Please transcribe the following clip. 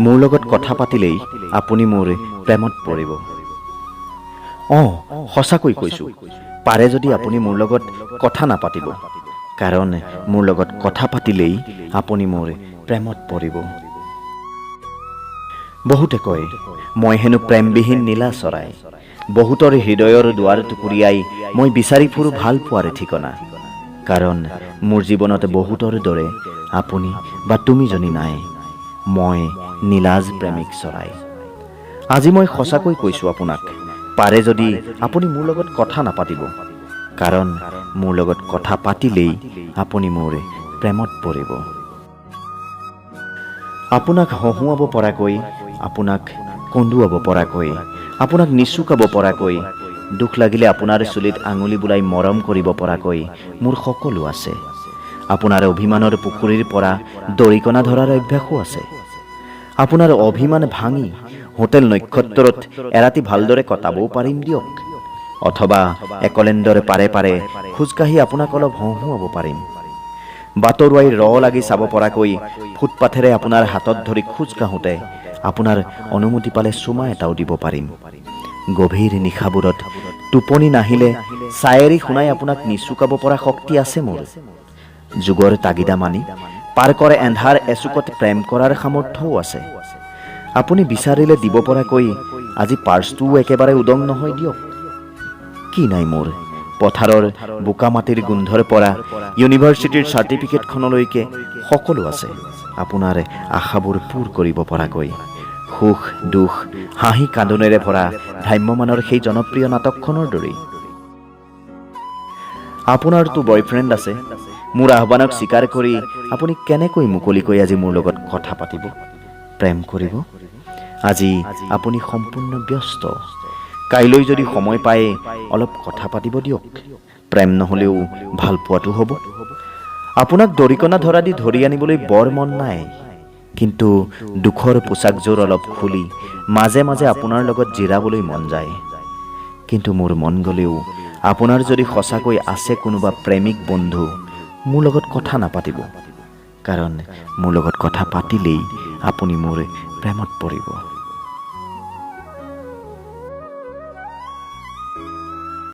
মোৰ লগত কথা পাতিলেই আপুনি মোৰ প্ৰেমত পৰিব। সঁচাকৈ কৈছোঁ, পাৰে যদি আপুনি মোৰ লগত কথা নাপাতিব, কাৰণ মোৰ লগত কথা পাতিলেই আপুনি মোৰ প্ৰেমত পৰিব। বহুতে কয় মই হেনো প্ৰেমবিহীন নীলা চৰাই, বহুতৰ হৃদয়ৰ দুৱাৰ টুকুৰিয়াই মই বিচাৰি ফুৰো ভাল পোৱাৰ ঠিকনা, কাৰণ মোৰ জীৱনত বহুতৰ দৰে আপুনি বা তুমিজনী নাই। মই নীলাজ প্ৰেমিক চৰাই। আজি মই সঁচাকৈ কৈছোঁ আপোনাক, পাৰে যদি আপুনি মোৰ লগত কথা নাপাতিব, কাৰণ মোৰ লগত কথা পাতিলেই আপুনি মোৰ প্ৰেমত পৰিব। আপোনাক হহুৱাব পৰাকৈ, আপোনাক কন্দুৱাব পৰাকৈ, আপোনাক নিচুকাব পৰাকৈ, দুখ লাগিলে আপোনাৰ চুলিত আঙুলি বুলাই মৰম কৰিব পৰাকৈ মোৰ সকলো আছে। আপোনাৰ অভিমানৰ পুখুৰীৰ পৰা দৰিকণা ধৰাৰ অভ্যাসো আছে। আপোনাৰ অভিমান ভাঙি হোটেল নক্ষত্ৰত এৰাতি ভালদৰে কটাবও পাৰিম দিয়ক, অথবা একলেণ্ডৰ পাৰে পাৰে খোজকাঢ়ি আপোনাক অলপ হহুৱাব পাৰিম। বাটৰুৱাই লাগি চাব পৰাকৈ ফুটপাথেৰে আপোনাৰ হাতত ধৰি খোজ কাঢ়োতে আপোনাৰ অনুমতি পালে চুমা এটাও দিব পাৰিম। গভীৰ নিশাবোৰত টোপনি নাহিলে চায়েৰি শুনাই আপোনাক নিচুকাব পৰা শক্তি আছে মোৰ। যুগৰ তাগিদা মানি পাৰ কৰে এন্ধাৰ এচুকত প্ৰেম কৰাৰ সামৰ্থ্যও আছে। আপুনি বিচাৰিলে দিব পৰাকৈ আজি পাৰ্চটোও একেবাৰে উদং নহয় দিয়ক। কি নাই মোৰ, পথাৰৰ বোকা মাটিৰ গোন্ধৰ পৰা ইউনিভাৰ্চিটিৰ চাৰ্টিফিকেটখনলৈকে সকলো আছে আপোনাৰ আশাবোৰ পূৰ কৰিব পৰাকৈ। সুখ দুখ হাঁহি কান্দোনেৰে ভৰা ভ্ৰাম্যমানৰ সেই জনপ্ৰিয় নাটকখনৰ দৰেই। আপোনাৰতো বয়ফ্ৰেণ্ড আছে, মোৰ আহ্বানক স্বীকাৰ কৰি আপুনি কেনেকৈ মুকলিকৈ আজি মোৰ লগত কথা পাতিব, প্ৰেম কৰিব? আজি আপুনি সম্পূৰ্ণ ব্যস্ত। কাইলৈ যদি সময় পায় অলপ কথা পাতিব দিয়ক। প্ৰেম নহ'লেও ভাল পোৱাটো হ'ব। আপোনাক দৰিকণা ধৰা দি ধৰি আনিবলৈ বৰ মন নাই, কিন্তু দুখৰ পোচাকযোৰ অলপ খুলি মাজে মাজে আপোনাৰ লগত জিৰাবলৈ মন যায়। কিন্তু মোৰ মন গ'লেও আপোনাৰ যদি সঁচাকৈ আছে কোনোবা প্ৰেমিক বন্ধু, মোৰ লগত কথা নাপাতিব, কাৰণ মোৰ লগত কথা পাতিলেই আপুনি মোৰ প্ৰেমত পৰিব।